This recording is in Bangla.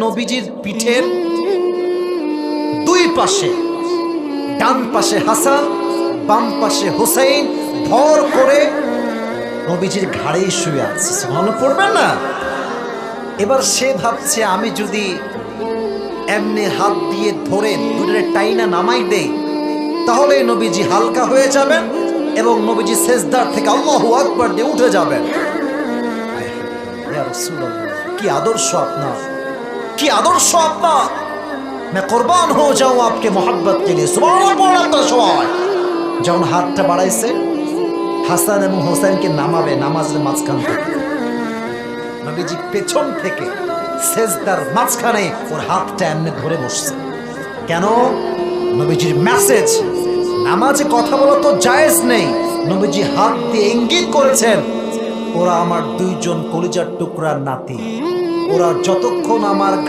নবীজির পিঠের দুই পাশে, ডান পাশে হাসান, বাম পাশে হুসাইন ভর করে নবীজির ঘাড়েই শুয়ে আছে। সুবহানাল্লাহ পড়বেন না? এবার সে ভাবছে আমি যদি এমনি হাত দিয়ে ধরে দুটোরে টাইনা নামাই দেই তাহলে নবীজি হালকা হয়ে যাবেন এবং নবীজি সেজদার থেকে আল্লাহু আকবার দিয়ে উঠে যাবেন। ইয়া রাসূলুল্লাহ, কি আদর্শ আপনার, কি আদর্শ আপনার! मैं कुर्बान हो जाऊं आपके मोहब्बत के लिए। সুবহানাল্লাহ পড়ার সময় যখন হাতটা বাড়াইছে হাসান এবং হোসেনকে নামাবে নামাজের মাঝখান থেকে, নবীজি পেছন থেকে সেজদার মাঝখানে ওর হাতটা এমনি ধরে বসছে। কেন? নবীজির মেসেজ, নামাজে কথা বলা তো জায়েজ নেই। নবীজি হাত দিয়ে ইঙ্গিত করেছেন ওরা আমার দুইজন কলিজার টুকরার নাতি, ওরা যতক্ষণ আমার